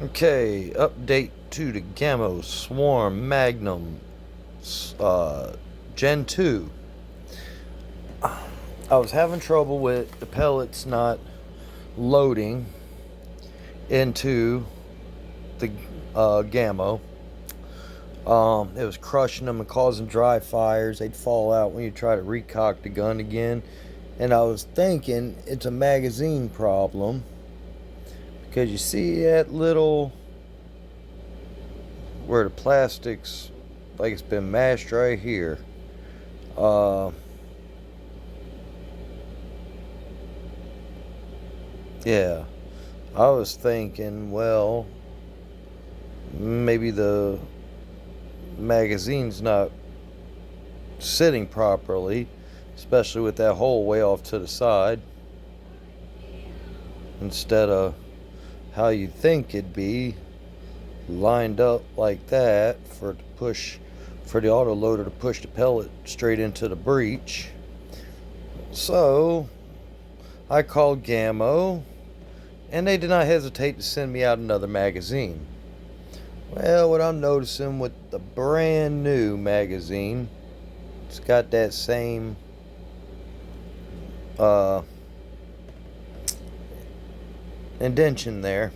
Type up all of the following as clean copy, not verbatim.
Okay, update to the gamo swarm magnum gen 2. I was having trouble with the pellets not loading into the gamo. It was crushing them and causing dry fires. They'd fall out when you try to recock the gun again. And I was thinking it's a magazine problem, because you see that little where the plastic's like it's been mashed right here. Yeah, I was thinking, well, maybe the magazine's not sitting properly, especially with that hole way off to the side, instead of how you think it'd be lined up like that for the autoloader to push the pellet straight into the breech. So I called Gamo, and they did not hesitate to send me out another magazine. Well, what I'm noticing with the brand new magazine, it's got that same indentation there.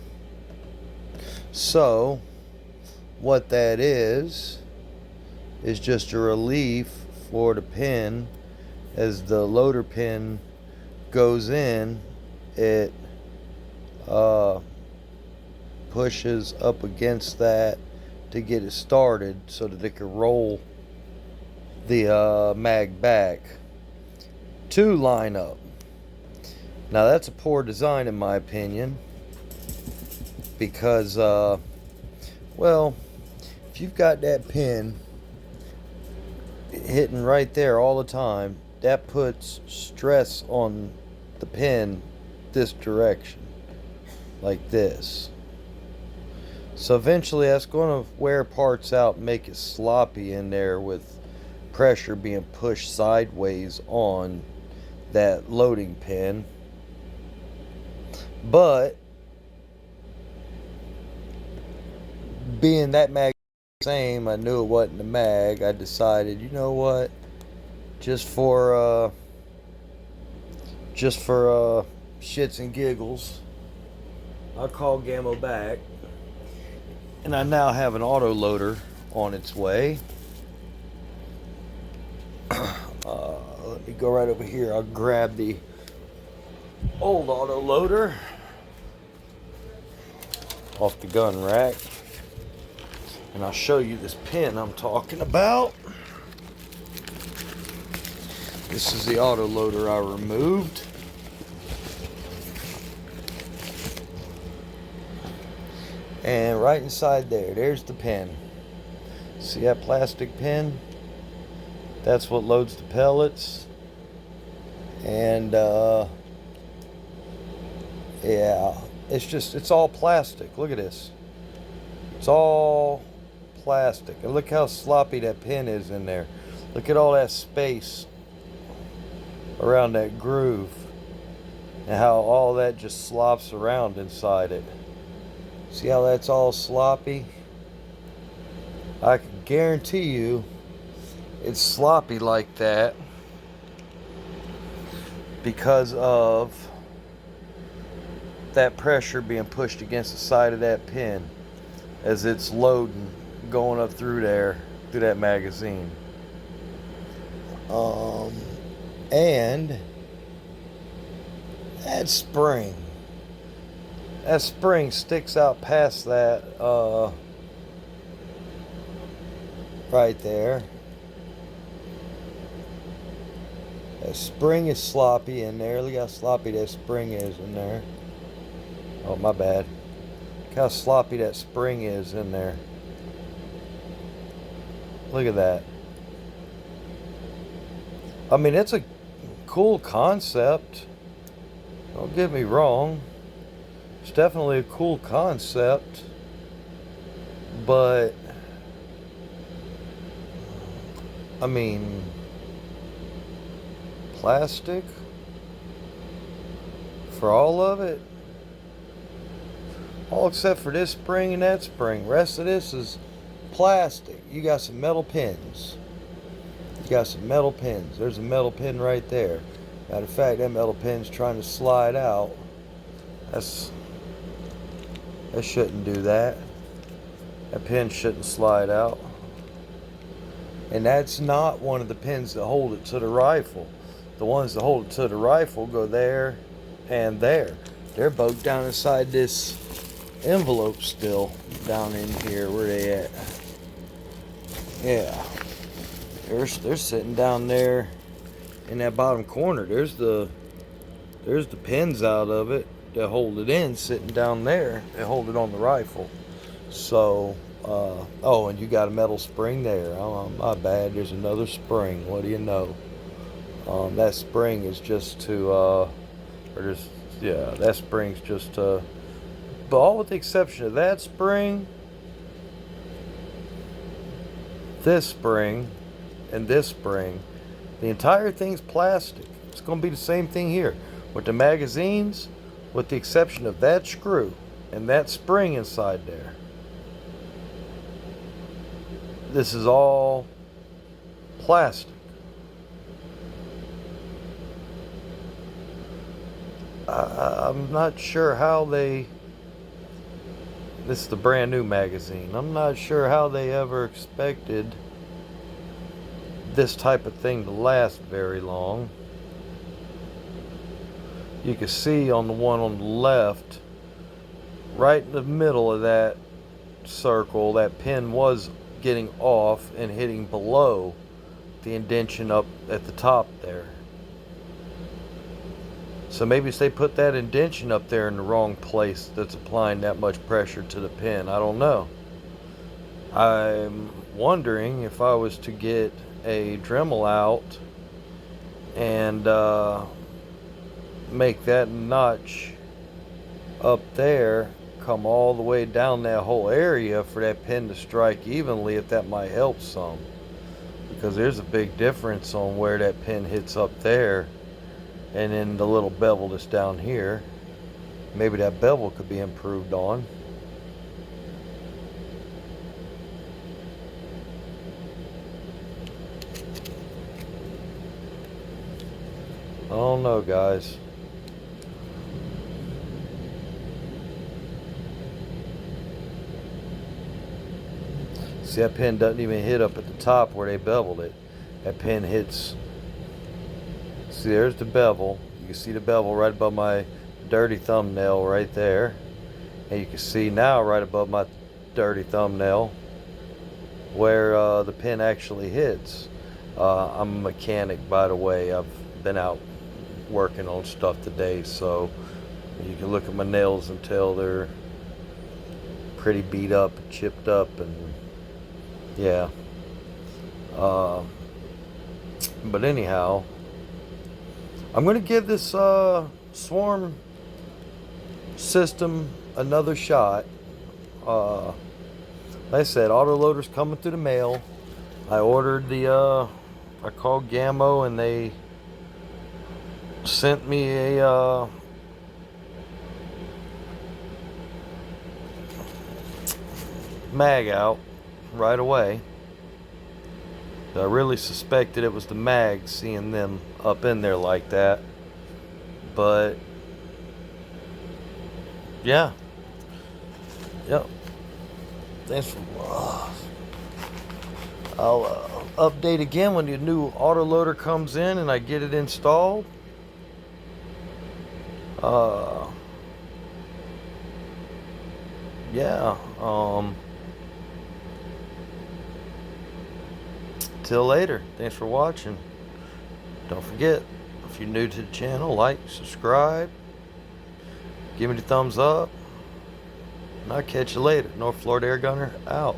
So what that is just a relief for the pin. As the loader pin goes in, it pushes up against that to get it started so that it can roll the mag back to line up. Now that's a poor design in my opinion, because well, if you've got that pin hitting right there all the time, that puts stress on the pin this direction, like this. So eventually that's going to wear parts out and make it sloppy in there, with pressure being pushed sideways on that loading pin. But being that mag same, I knew it wasn't the mag. I decided, you know what, just for shits and giggles, I'll call Gamo back, and I now have an autoloader on its way. Let me go right over here. I'll grab the old autoloader off the gun rack, and I'll show you this pin I'm talking about. This is the autoloader I removed. And right inside there's the pin. See that plastic pin? That's what loads the pellets. And yeah, it's all plastic. Look at this. It's all plastic. And look how sloppy that pin is in there. Look at all that space around that groove, and how all that just slops around inside it. See how that's all sloppy? I can guarantee you it's sloppy like that because of that pressure being pushed against the side of that pin as it's loading, going up through there, through that magazine. And that spring sticks out past that right there. That spring is sloppy in there. Look how sloppy that spring is in there. Oh, my bad. Look how sloppy that spring is in there. Look at that. I mean, it's a cool concept. Don't get me wrong. It's definitely a cool concept. But, I mean, plastic for all of it? All except for this spring and that spring. Rest of this is plastic. You got some metal pins. You got some metal pins. There's a metal pin right there. Matter of fact, that metal pin's trying to slide out. That shouldn't do that. That pin shouldn't slide out. And that's not one of the pins that hold it to the rifle. The ones that hold it to the rifle go there and there. They're both down inside this envelope still. Down in here. Where they at? Yeah. They're sitting down there in that bottom corner. There's the pins out of it that hold it in, sitting down there. They hold it on the rifle. So, oh, and you got a metal spring there. Oh, my bad. There's another spring. What do you know? That spring is just to, that spring's just to, but all with the exception of that spring, this spring, and this spring, the entire thing's plastic. It's going to be the same thing here with the magazines, with the exception of that screw and that spring inside there. This is all plastic. I'm not sure how they... This is the brand new magazine. I'm not sure how they ever expected this type of thing to last very long. You can see on the one on the left, right in the middle of that circle, that pin was getting off and hitting below the indention up at the top there. So maybe they put that indention up there in the wrong place that's applying that much pressure to the pin. I don't know. I'm wondering if I was to get a Dremel out and make that notch up there come all the way down that whole area for that pin to strike evenly, if that might help some. Because there's a big difference on where that pin hits up there and then the little bevel that's down here. Maybe that bevel could be improved on. I don't know, guys. See, that pin doesn't even hit up at the top where they beveled it. That pin hits... See, there's the bevel. You can see the bevel right above my dirty thumbnail right there. And you can see now right above my dirty thumbnail where the pin actually hits. I'm a mechanic, by the way. I've been out working on stuff today, so you can look at my nails and tell they're pretty beat up, chipped up, and yeah. But anyhow, I'm going to give this swarm system another shot. Like I said, autoloader's coming through the mail. I ordered the, I called Gamo and they sent me a mag out right away. I really suspected it was the mag, seeing them up in there like that. But yeah, yep. Thanks for. I'll update again when the new autoloader comes in and I get it installed. Yeah. Till later. Thanks for watching. Don't forget, if you're new to the channel, like, subscribe, give me the thumbs up, and I'll catch you later. North Florida Air Gunner out.